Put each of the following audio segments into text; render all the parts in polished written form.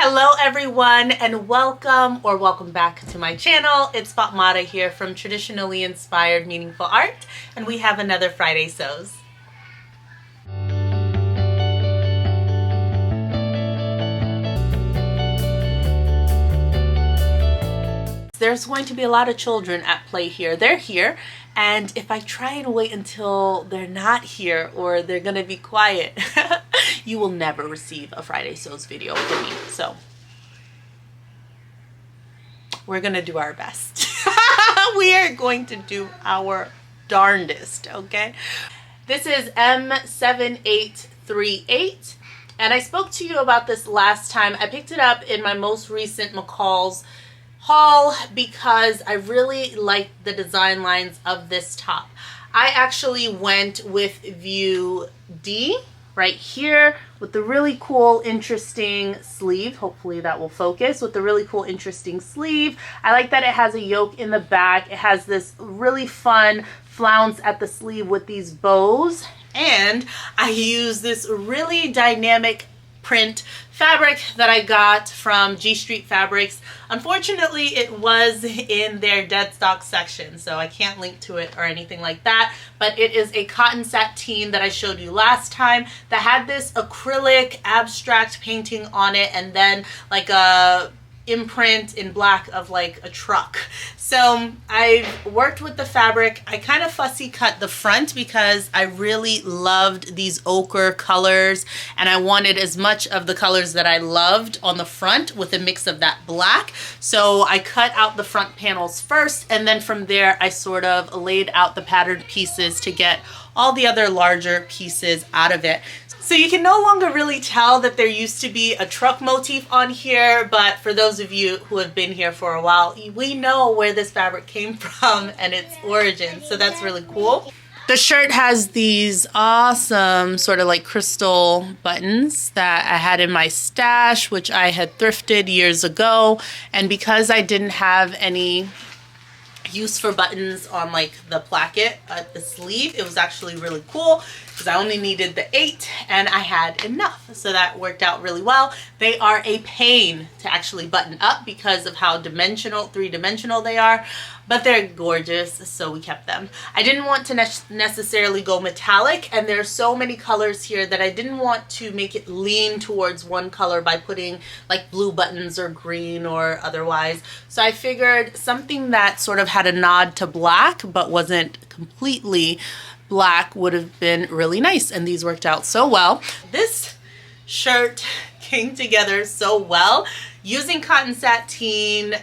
Hello everyone and welcome back to my channel. It's Fatmata here from Traditionally Inspired Meaningful Art, and we have another Friday Sews. There's going to be a lot of children at play here. They're here, and if I try and wait until they're not here or they're gonna be quiet, you will never receive a Friday Sews video from me. So we're gonna do our best. We are going to do our darndest, okay? This is M7838, and I spoke to you about this last time. I picked it up in my most recent McCall's haul because I really like the design lines of this top. I actually went with view D right here with the really cool interesting sleeve. Hopefully that will focus. With the really cool interesting sleeve. I like that it has a yoke in the back. It has this really fun flounce at the sleeve with these bows, and I use this really dynamic print fabric that I got from G Street Fabrics. Unfortunately, it was in their dead stock section, so I can't link to it or anything like that, but it is a cotton sateen that I showed you last time that had this acrylic abstract painting on it and then like a imprint in black of like a truck. So I've worked with the fabric. I kind of fussy cut the front because I really loved these ochre colors and I wanted as much of the colors that I loved on the front with a mix of that black. So I cut out the front panels first, and then from there I sort of laid out the patterned pieces to get all the other larger pieces out of it. So you can no longer really tell that there used to be a truck motif on here, but for those of you who have been here for a while, we know where this fabric came from and its origin, so that's really cool. The shirt has these awesome sort of like crystal buttons that I had in my stash, which I had thrifted years ago, and because I didn't have any use for buttons on like the placket at the sleeve, it was actually really cool because I only needed the 8 and I had enough, so that worked out really well. They are a pain to actually button up because of how three-dimensional they are, but they're gorgeous, so we kept them. I didn't want to necessarily go metallic, and there's so many colors here that I didn't want to make it lean towards one color by putting like blue buttons or green or otherwise. So I figured something that sort of had a nod to black but wasn't completely black would have been really nice, and these worked out so well. This shirt came together so well. Using cotton sateen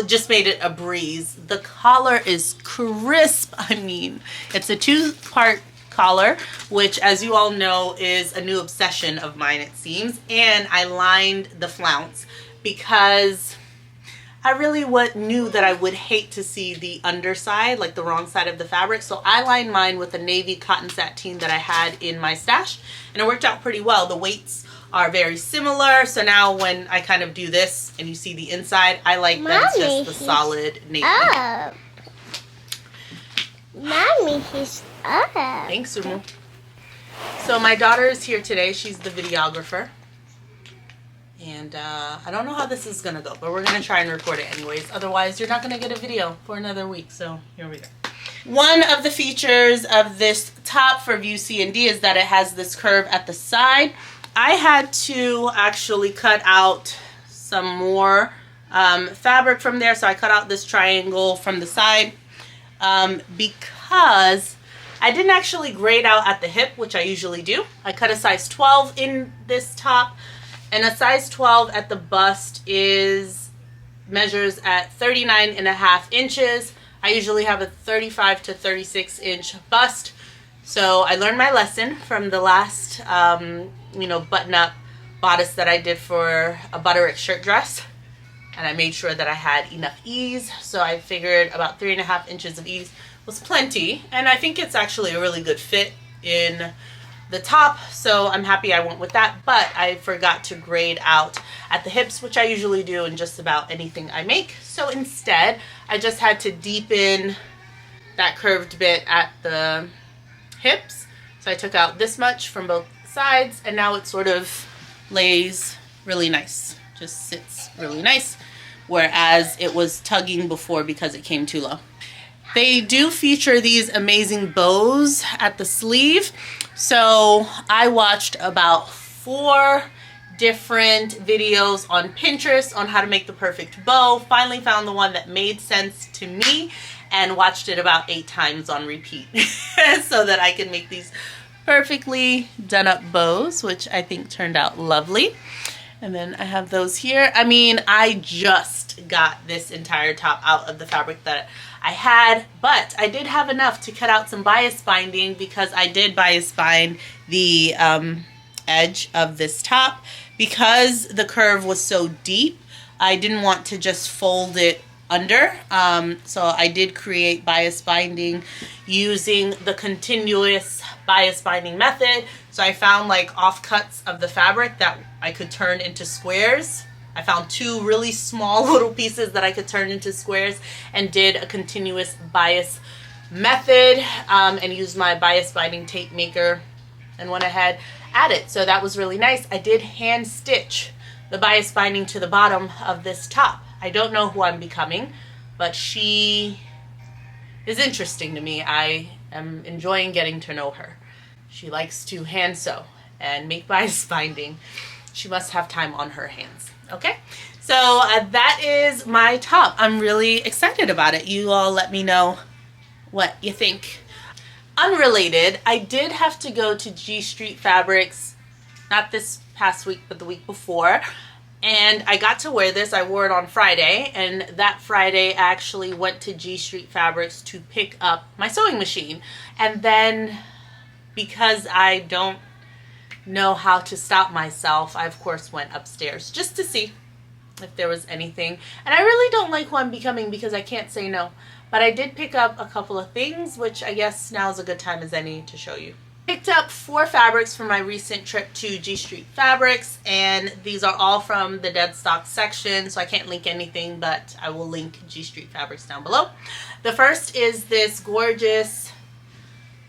just made it a breeze. The collar is crisp. I mean, it's a 2-part collar, which, as you all know, is a new obsession of mine, it seems. And I lined the flounce because I really knew that I would hate to see the underside, like the wrong side of the fabric. So I lined mine with a navy cotton sateen that I had in my stash, and it worked out pretty well. The weights are very similar, so now when I kind of do this and you see the inside, I like that it's just the solid navy. Up. Mommy, he's up. Thanks, Sumo. So my daughter is here today. She's the videographer. And I don't know how this is gonna go, but we're gonna try and record it anyways. Otherwise, you're not gonna get a video for another week, so here we go. One of the features of this top for view C and D is that it has this curve at the side. I had to actually cut out some more fabric from there, so I cut out this triangle from the side because I didn't actually grade out at the hip, which I usually do. I cut a size 12 in this top, and a size 12 at the bust measures at 39.5 inches. I usually have a 35 to 36 inch bust. So I learned my lesson from the last, button-up bodice that I did for a Butterick shirt dress. And I made sure that I had enough ease. So I figured about 3.5 inches of ease was plenty. And I think it's actually a really good fit in the top. So I'm happy I went with that. But I forgot to grade out at the hips, which I usually do in just about anything I make. So instead, I just had to deepen that curved bit at the hips. So I took out this much from both sides, and now it sort of lays really nice. Just sits really nice, whereas it was tugging before because it came too low. They do feature these amazing bows at the sleeve. So I watched about 4 different videos on Pinterest on how to make the perfect bow. Finally found the one that made sense to me and watched it about 8 times on repeat so that I can make these perfectly done up bows, which I think turned out lovely. And then I have those here. I mean, I just got this entire top out of the fabric that I had, but I did have enough to cut out some bias binding because I did bias bind the edge of this top. Because the curve was so deep, I didn't want to just fold it under. So I did create bias binding using the continuous bias binding method. So I found like offcuts of the fabric that I could turn into squares. I found 2 really small little pieces that I could turn into squares and did a continuous bias method and used my bias binding tape maker and went ahead at it. So that was really nice. I did hand stitch the bias binding to the bottom of this top. I don't know who I'm becoming, but she is interesting to me. I am enjoying getting to know her. She likes to hand sew and make bias binding. She must have time on her hands. Okay, so that is my top. I'm really excited about it. You all let me know what you think. Unrelated, I did have to go to G Street Fabrics, not this past week, but the week before, and I got to wear this. I wore it on Friday, and that Friday I actually went to G Street Fabrics to pick up my sewing machine. And then, because I don't know how to stop myself, I of course went upstairs just to see if there was anything. And I really don't like who I'm becoming because I can't say no. But I did pick up a couple of things, which I guess now is a good time as any to show you. Picked up 4 fabrics for my recent trip to G Street Fabrics, and these are all from the dead stock section, so I can't link anything, but I will link G Street Fabrics down below. The first is this gorgeous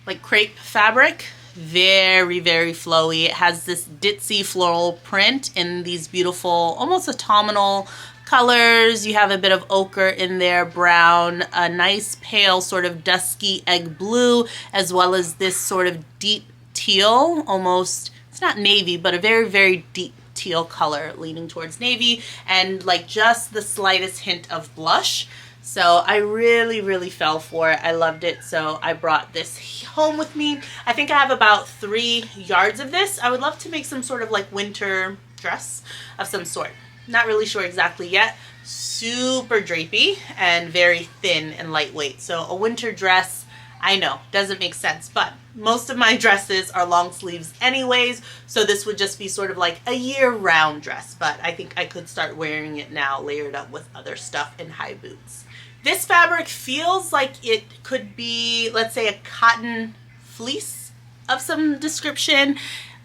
like crepe fabric. Very, very flowy. It has this ditzy floral print in these beautiful, almost autumnal colors. You have a bit of ochre in there, brown, a nice pale sort of dusky egg blue, as well as this sort of deep teal, almost, it's not navy, but a very, very deep teal color leaning towards navy, and like just the slightest hint of blush. So I really, really fell for it. I loved it. So I brought this home with me. I think I have about 3 yards of this. I would love to make some sort of like winter dress of some sort. Not really sure exactly yet. Super drapey and very thin and lightweight. So a winter dress, I know, doesn't make sense, but most of my dresses are long sleeves anyways, so this would just be sort of like a year-round dress, but I think I could start wearing it now layered up with other stuff and high boots. This fabric feels like it could be, let's say, a cotton fleece of some description.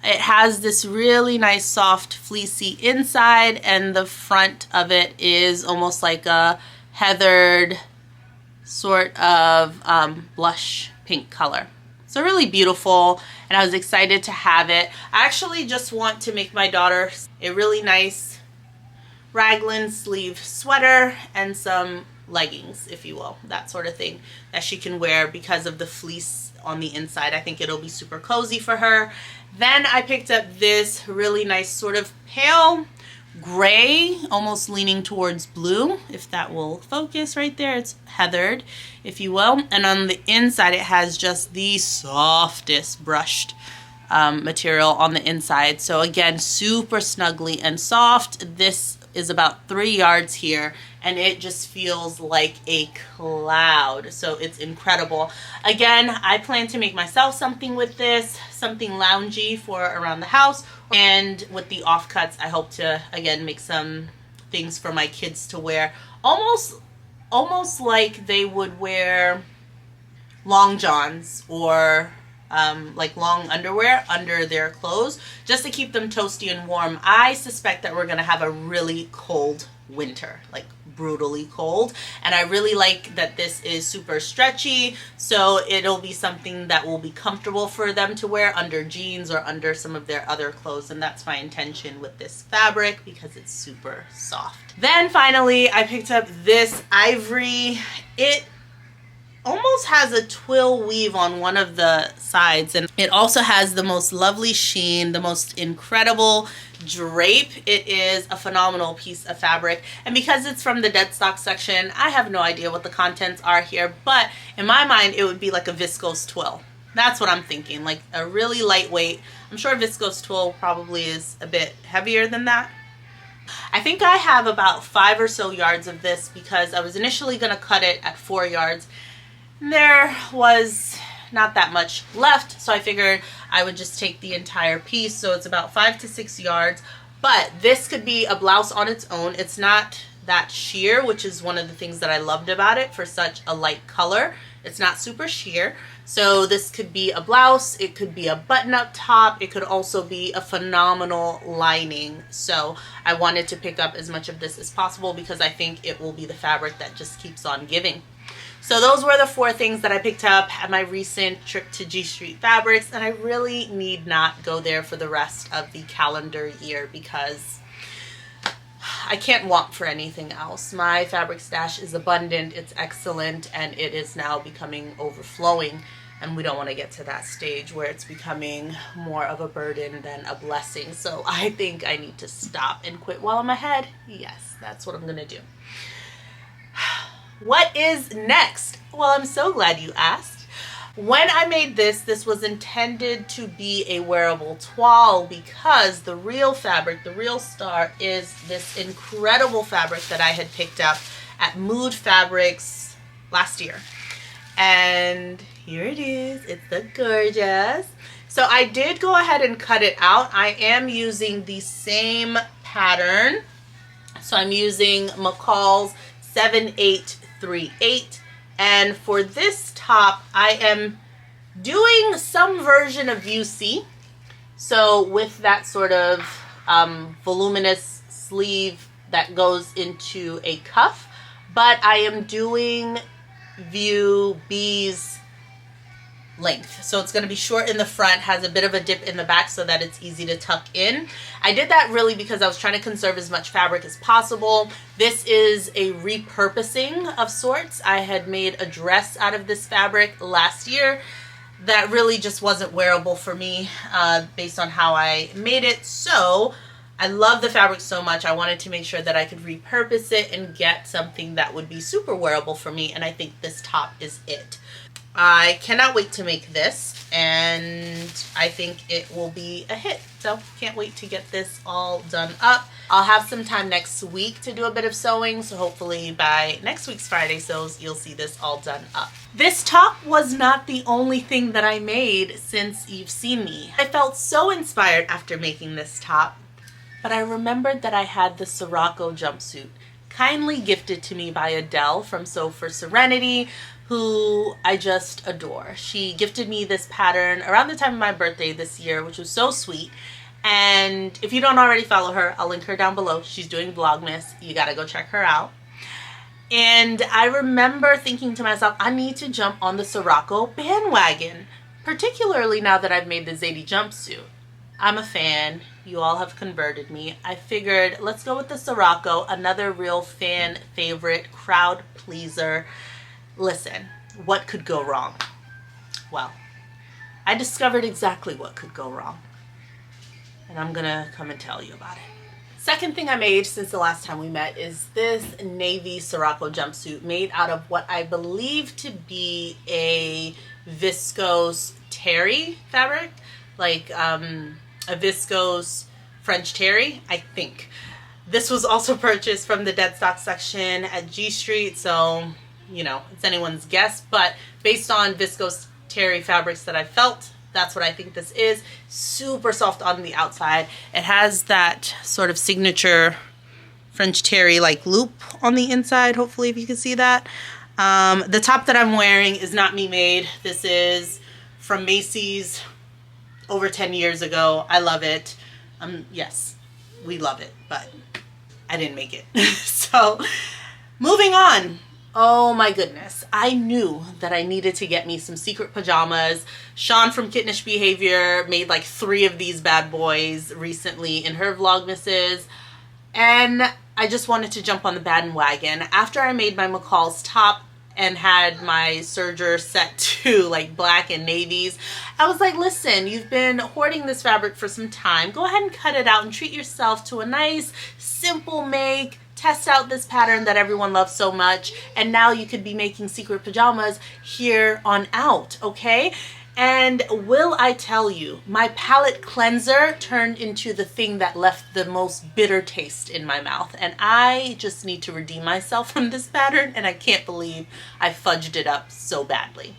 It has this really nice soft fleecy inside, and the front of it is almost like a heathered sort of blush pink color. So really beautiful, and I was excited to have it. I actually just want to make my daughter a really nice raglan sleeve sweater and some leggings, if you will, that sort of thing that she can wear because of the fleece on the inside. I think it'll be super cozy for her. Then I picked up this really nice sort of pale gray, almost leaning towards blue, if that will focus right there. It's heathered, if you will, and on the inside it has just the softest brushed material on the inside. So again, super snuggly and soft. This is about 3 yards here, and it just feels like a cloud. So it's incredible. Again, I plan to make myself something with this, something loungy for around the house. And with the offcuts, I hope to, again, make some things for my kids to wear. Almost like they would wear long johns or like long underwear under their clothes, just to keep them toasty and warm. I suspect that we're gonna have a really cold winter, like brutally cold. And I really like that this is super stretchy, so it'll be something that will be comfortable for them to wear under jeans or under some of their other clothes, and that's my intention with this fabric because it's super soft. Then finally I picked up this ivory. It almost has a twill weave on one of the sides, and it also has the most lovely sheen, the most incredible drape. It is a phenomenal piece of fabric, and because it's from the dead stock section, I have no idea what the contents are here, but in my mind it would be like a viscose twill. That's what I'm thinking, like a really lightweight. I'm sure viscose twill probably is a bit heavier than that. I think I have about 5 or so yards of this because I was initially going to cut it at 4 yards. There was not that much left, so I figured I would just take the entire piece, so it's about 5 to 6 yards. But this could be a blouse on its own. It's not that sheer, which is one of the things that I loved about it for such a light color. It's not super sheer, so this could be a blouse, it could be a button-up top, it could also be a phenomenal lining. So I wanted to pick up as much of this as possible because I think it will be the fabric that just keeps on giving. So those were the 4 things that I picked up at my recent trip to G Street Fabrics, and I really need not go there for the rest of the calendar year because I can't want for anything else. My fabric stash is abundant, it's excellent, and it is now becoming overflowing, and we don't want to get to that stage where it's becoming more of a burden than a blessing. So I think I need to stop and quit while I'm ahead. Yes, that's what I'm gonna do. What is next? Well, I'm so glad you asked. When I made this, this was intended to be a wearable toile because the real fabric, the real star, is this incredible fabric that I had picked up at Mood Fabrics last year. And here it is. It's the gorgeous. So I did go ahead and cut it out. I am using the same pattern. So I'm using McCall's M7838, and for this top I am doing some version of UC, so with that sort of voluminous sleeve that goes into a cuff, but I am doing View B's length. So it's going to be short in the front, has a bit of a dip in the back so that it's easy to tuck in. I did that really because I was trying to conserve as much fabric as possible. This is a repurposing of sorts. I had made a dress out of this fabric last year that really just wasn't wearable for me based on how I made it. So I love the fabric so much, I wanted to make sure that I could repurpose it and get something that would be super wearable for me, and I think this top is it. I cannot wait to make this, and I think it will be a hit. So can't wait to get this all done up. I'll have some time next week to do a bit of sewing, so hopefully by next week's Friday sews you'll see this all done up. This top was not the only thing that I made since you've seen me. I felt so inspired after making this top, but I remembered that I had the Sirocco jumpsuit kindly gifted to me by Adele from Sew for Serenity, who I just adore. She gifted me this pattern around the time of my birthday this year, which was so sweet. And if you don't already follow her, I'll link her down below. She's doing Vlogmas. You gotta go check her out. And I remember thinking to myself, I need to jump on the Sirocco bandwagon, particularly now that I've made the Zadie jumpsuit. I'm a fan. You all have converted me. I figured let's go with the Sirocco, another real fan favorite, crowd pleaser. Listen, what could go wrong? Well, I discovered exactly what could go wrong, and I'm gonna come and tell you about it. Second thing I made since the last time we met is this navy Sirocco jumpsuit made out of what I believe to be a viscose terry fabric, like a viscose French terry, I think. This was also purchased from the dead stock section at G Street, so you know, it's anyone's guess, but based on viscose terry fabrics that I felt, that's what I think this is. Super soft on the outside. It has that sort of signature French terry like loop on the inside, hopefully if you can see that. The top that I'm wearing is not me made. This is from Macy's over 10 years ago. I love it. Yes, we love it, but I didn't make it. So Moving on. Oh my goodness. I knew that I needed to get me some secret pajamas. Sean from Kittenish Behavior made like 3 of these bad boys recently in her Vlogmases. And I just wanted to jump on the bandwagon. After I made my McCall's top and had my serger set to like black and navies, I was like, listen, you've been hoarding this fabric for some time. Go ahead and cut it out and treat yourself to a nice, simple make. Test out this pattern that everyone loves so much. And now you could be making secret pajamas here on out, okay? And will I tell you, my palate cleanser turned into the thing that left the most bitter taste in my mouth. And I just need to redeem myself from this pattern, and I can't believe I fudged it up so badly.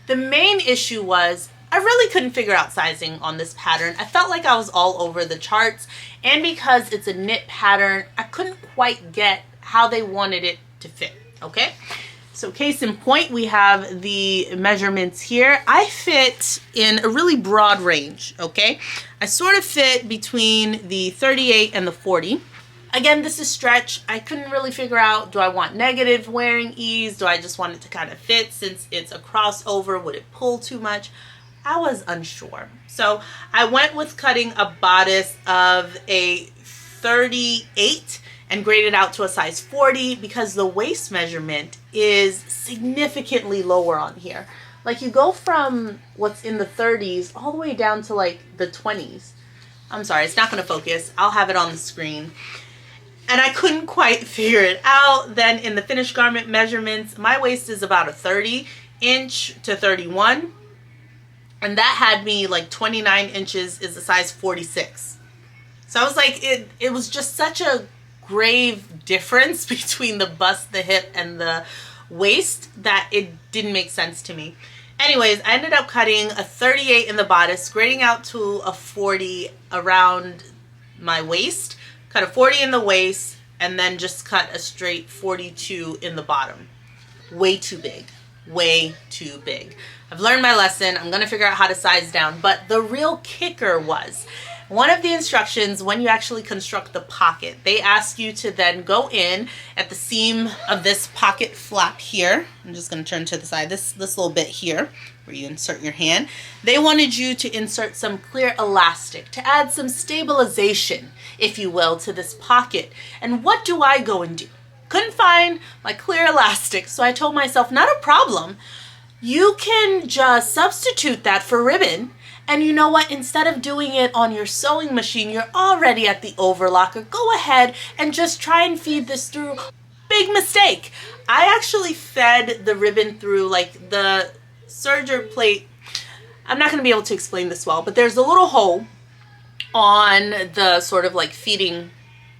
The main issue was I really couldn't figure out sizing on this pattern. I felt like I was all over the charts, and because it's a knit pattern, I couldn't quite get how they wanted it to fit, okay? So case in point, we have the measurements here. I fit in a really broad range, okay? I sort of fit between the 38 and the 40. Again, this is stretch. I couldn't really figure out, do I want negative wearing ease? Do I just want it to kind of fit since it's a crossover? Would it pull too much? I was unsure. So I went with cutting a bodice of a 38 and graded out to a size 40 because the waist measurement is significantly lower on here. Like you go from what's in the 30s all the way down to like the 20s. I'm sorry, it's not going to focus. I'll have it on the screen. And I couldn't quite figure it out. Then in the finished garment measurements, my waist is about a 30-inch to 31. And that had me like 29 inches is a size 46. So I was like, it was just such a grave difference between the bust, the hip, and the waist that it didn't make sense to me. Anyways, I ended up cutting a 38 in the bodice, grading out to a 40 around my waist, cut a 40 in the waist, and then just cut a straight 42 in the bottom. Way too big. Way too big. I've learned my lesson. I'm going to figure out how to size down. But the real kicker was one of the instructions when you actually construct the pocket. They ask you to then go in at the seam of this pocket flap here. I'm just going to turn to the side. This little bit here where you insert your hand. They wanted you to insert some clear elastic to add some stabilization, if you will, to this pocket. And what do I go and do? Couldn't find my clear elastic. So I told myself, not a problem. You can just substitute that for ribbon. And you know what? Instead of doing it on your sewing machine, you're already at the overlocker. Go ahead and just try and feed this through. Big mistake. I actually fed the ribbon through like the serger plate. I'm not going to be able to explain this well, but there's a little hole on the sort of like feeding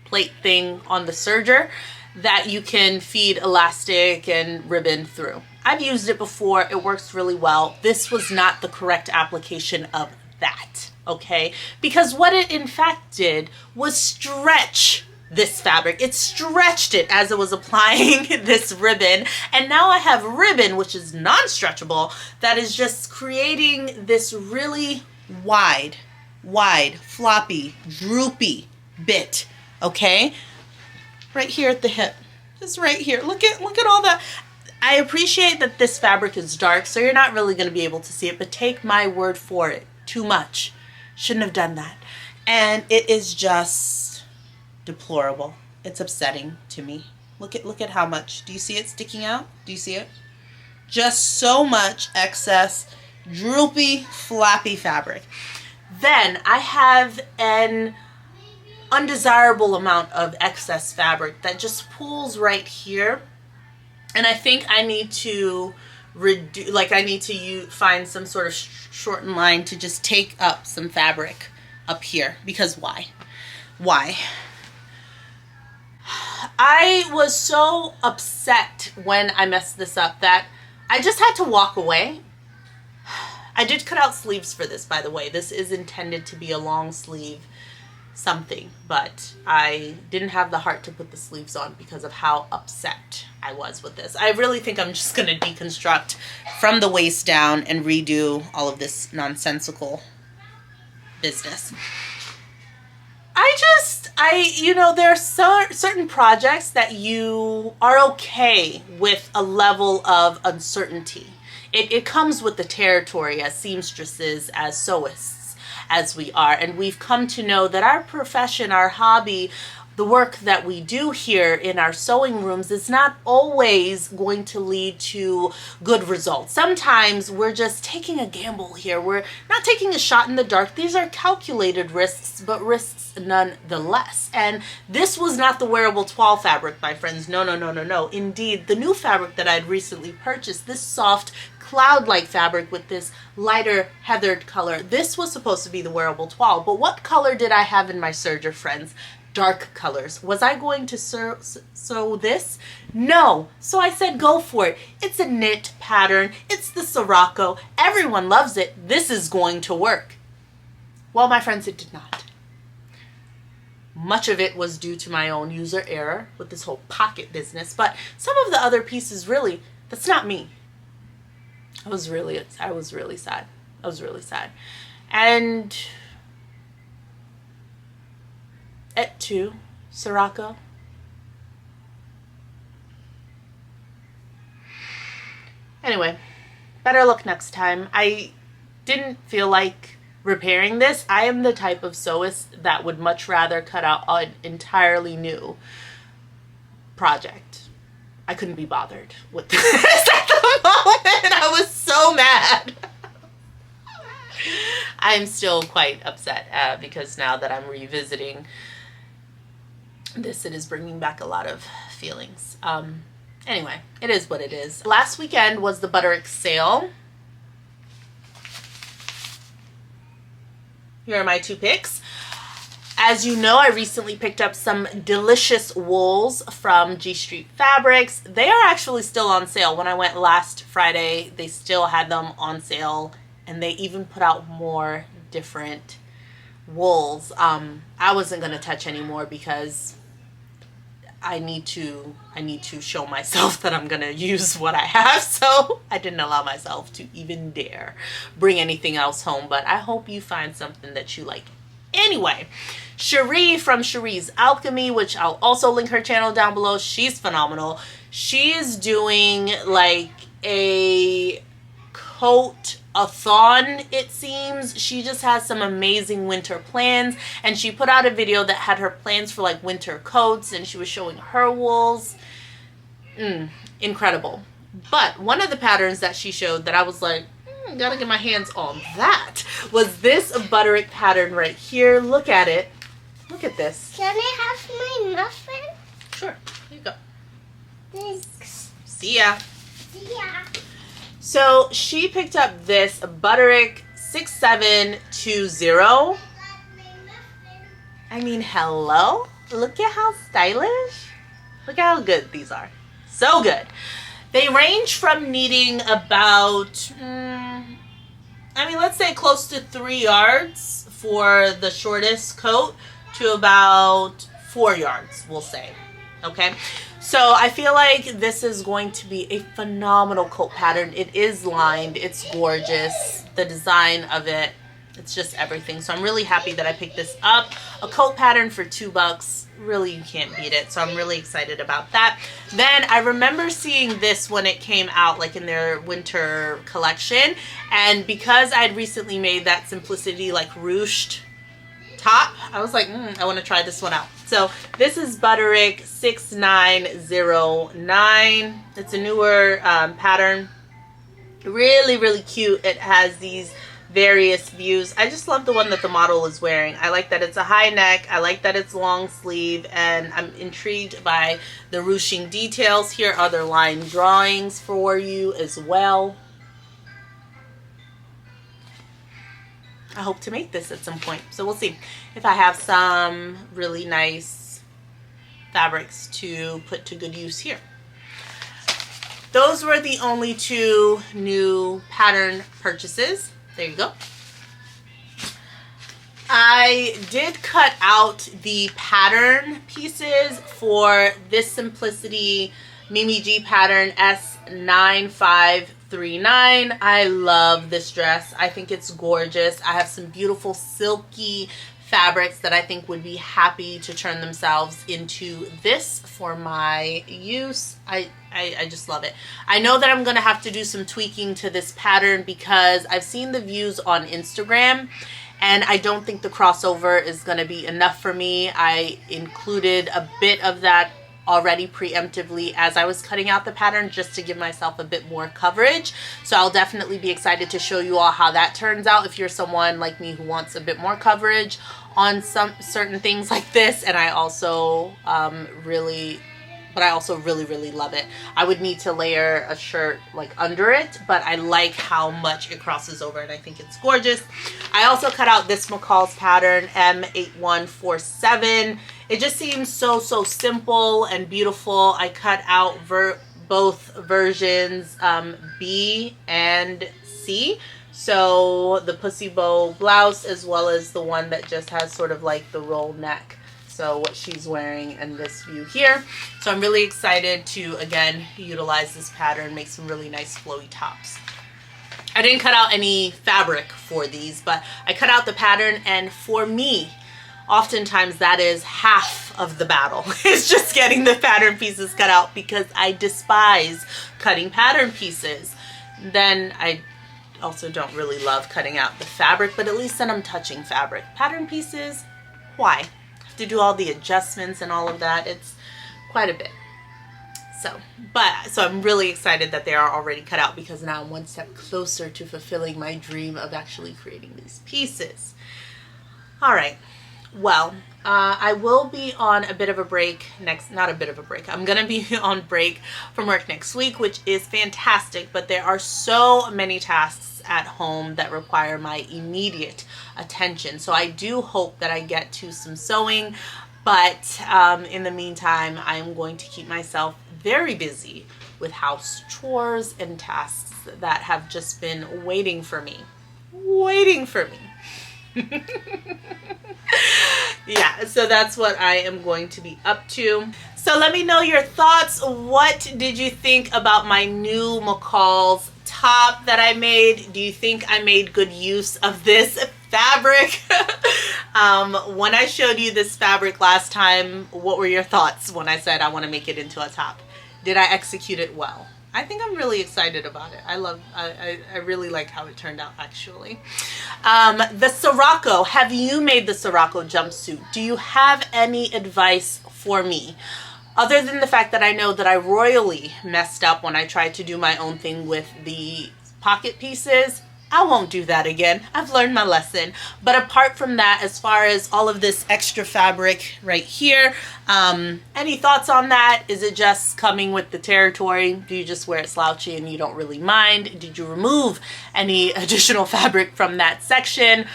plate thing on the serger that you can feed elastic and ribbon through. I've used it before. It works really well. This was not the correct application of that, okay? Because what it in fact did was stretch this fabric. It stretched it as it was applying this ribbon. And now I have ribbon, which is non-stretchable, that is just creating this really wide, floppy, droopy bit, okay? Right here at the hip. Just right here. Look at all that. I appreciate that this fabric is dark, so you're not really going to be able to see it, but take my word for it. Too much. Shouldn't have done that. And it is just deplorable. It's upsetting to me. Look at how much. Do you see it sticking out? Do you see it? Just so much excess droopy, flappy fabric. Then I have an undesirable amount of excess fabric that just pulls right here. And I think I need to reduce, like I need to find some sort of shortened line to just take up some fabric up here. Because why? Why? I was so upset when I messed this up that I just had to walk away. I did cut out sleeves for this, by the way. This is intended to be a long sleeve something, but I didn't have the heart to put the sleeves on because of how upset I was with this. I really think I'm just going to deconstruct from the waist down and redo all of this nonsensical business. There are certain projects that you are okay with a level of uncertainty. It comes with the territory as seamstresses, as sewists, as we are. And we've come to know that our profession, our hobby, the work that we do here in our sewing rooms is not always going to lead to good results. Sometimes we're just taking a gamble here. We're not taking a shot in the dark. These are calculated risks, but risks nonetheless. And this was not the wearable toile fabric, my friends. No, no, no, no, no. Indeed, the new fabric that I'd recently purchased, this soft cloud-like fabric with this lighter heathered color, this was supposed to be the wearable toile. But what color did I have in my serger, friends? Dark colors. Was I going to sew this? No. So I said, go for it. It's a knit pattern. It's the Sirocco. Everyone loves it. This is going to work. Well, my friends, it did not. Much of it was due to my own user error with this whole pocket business, but some of the other pieces, really, that's not me. I was really sad. I was really sad. And et tu, Sirocco? Anyway, better luck next time. I didn't feel like repairing this. I am the type of sewist that would much rather cut out an entirely new project. I couldn't be bothered with this at the moment. I was so mad. I'm still quite upset because now that I'm revisiting this, it is bringing back a lot of feelings. Anyway, it is what it is. Last weekend was the Butterick sale. Here are my two picks. As you know, I recently picked up some delicious wools from G Street Fabrics. They are actually still on sale. When I went last Friday, they still had them on sale, and they even put out more different wools. I wasn't going to touch anymore because I need to show myself that I'm going to use what I have, so I didn't allow myself to even dare bring anything else home, but I hope you find something that you like. Anyway, Cherie from Cherie's Alchemy, which I'll also link her channel down below. She's phenomenal. She is doing like a coat-a-thon, it seems. She just has some amazing winter plans, and she put out a video that had her plans for like winter coats, and she was showing her wools. Incredible. But one of the patterns that she showed that I was like, gotta get my hands on that, was this Butterick pattern right here. Look at it. Look at this. Can I have my muffin? Sure. Here you go. Thanks. See ya. Yeah. So she picked up this Butterick 6720. I mean, hello? Look at how stylish. Look at how good these are. So good. They range from needing about, let's say close to 3 yards for the shortest coat to about 4 yards, we'll say. Okay? So I feel like this is going to be a phenomenal coat pattern. It is lined. It's gorgeous. The design of it, it's just everything. So I'm really happy that I picked this up. A coat pattern for $2. Really, you can't beat it. So I'm really excited about that. Then I remember seeing this when it came out, like in their winter collection. And because I had recently made that Simplicity like ruched top, I was like, I want to try this one out. So this is Butterick 6909. It's a newer pattern. Really, really cute. It has these various views. I just love the one that the model is wearing. I like that it's a high neck. I like that it's long sleeve, and I'm intrigued by the ruching details. Here are other line drawings for you as well. I hope to make this at some point, so we'll see if I have some really nice fabrics to put to good use here. Those were the only two new pattern purchases. There you go. I did cut out the pattern pieces for this Simplicity Mimi G pattern S9539. I love this dress. I think it's gorgeous. I have some beautiful silky fabrics that I think would be happy to turn themselves into this for my use. I just love it. I know that I'm going to have to do some tweaking to this pattern because I've seen the views on Instagram and I don't think the crossover is going to be enough for me. I included a bit of that already preemptively as I was cutting out the pattern just to give myself a bit more coverage. So I'll definitely be excited to show you all how that turns out if you're someone like me who wants a bit more coverage on some certain things like this. And I also really love it. I would need to layer a shirt like under it, but I like how much it crosses over and I think it's gorgeous. I also cut out this McCall's pattern, M7838. It just seems so simple and beautiful. I cut out both versions, B and C. So the pussy bow blouse as well as the one that just has sort of like the roll neck. So what she's wearing in this view here. So I'm really excited to, again, utilize this pattern, make some really nice flowy tops. I didn't cut out any fabric for these, but I cut out the pattern, and for me, oftentimes that is half of the battle. It's just getting the pattern pieces cut out because I despise cutting pattern pieces. Then I also don't really love cutting out the fabric, but at least then I'm touching fabric. Pattern pieces, why? To do all the adjustments and all of that, it's quite a bit. So I'm really excited that they are already cut out because now I'm one step closer to fulfilling my dream of actually creating these pieces. All right, well, I will be on a bit of a break I'm gonna be on break from work next week, which is fantastic, but there are so many tasks at home that require my immediate attention. So I do hope that I get to some sewing, but in the meantime, I'm going to keep myself very busy with house chores and tasks that have just been waiting for me. Yeah, so that's what I am going to be up to. So let me know your thoughts. What did you think about my new McCall's top that I made? Do you think I made good use of this fabric? When I showed you this fabric last time, what were your thoughts when I said I want to make it into a top? Did I execute it well? I think I'm really excited about it. I really like how it turned out, actually. The Sirocco, have you made the Sirocco jumpsuit? Do you have any advice for me? Other than the fact that I know that I royally messed up when I tried to do my own thing with the pocket pieces. I won't do that again. I've learned my lesson. But apart from that, as far as all of this extra fabric right here, any thoughts on that? Is it just coming with the territory? Do you just wear it slouchy and you don't really mind? Did you remove any additional fabric from that section?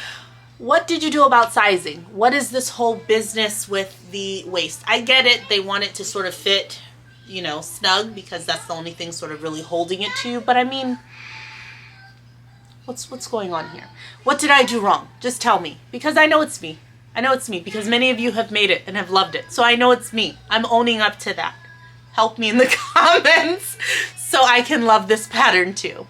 What did you do about sizing? What is this whole business with the waist? I get it. They want it to sort of fit, you know, snug because that's the only thing sort of really holding it to you. But I mean, what's going on here? What did I do wrong? Just tell me, because I know it's me. I know it's me because many of you have made it and have loved it. So I know it's me. I'm owning up to that. Help me in the comments so I can love this pattern too.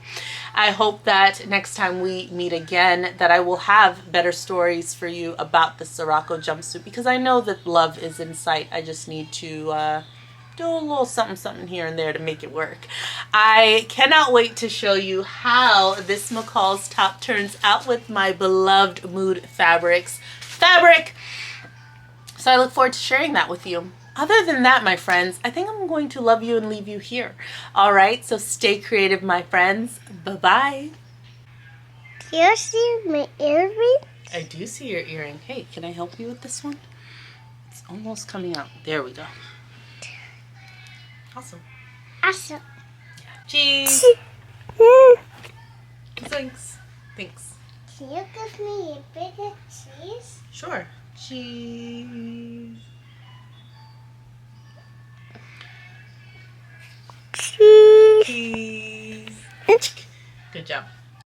I hope that next time we meet again that I will have better stories for you about the Sirocco jumpsuit because I know that love is in sight. I just need to do a little something here and there to make it work. I cannot wait to show you how this McCall's top turns out with my beloved Mood Fabrics fabric. So I look forward to sharing that with you. Other than that, my friends, I think I'm going to love you and leave you here. All right, so stay creative, my friends. Bye-bye. Do you see my earring? I do see your earring. Hey, can I help you with this one? It's almost coming out. There we go. Awesome. Awesome. Cheese. Thanks. Thanks. Can you give me a bit of cheese? Sure. Cheese. Cheese. Good job.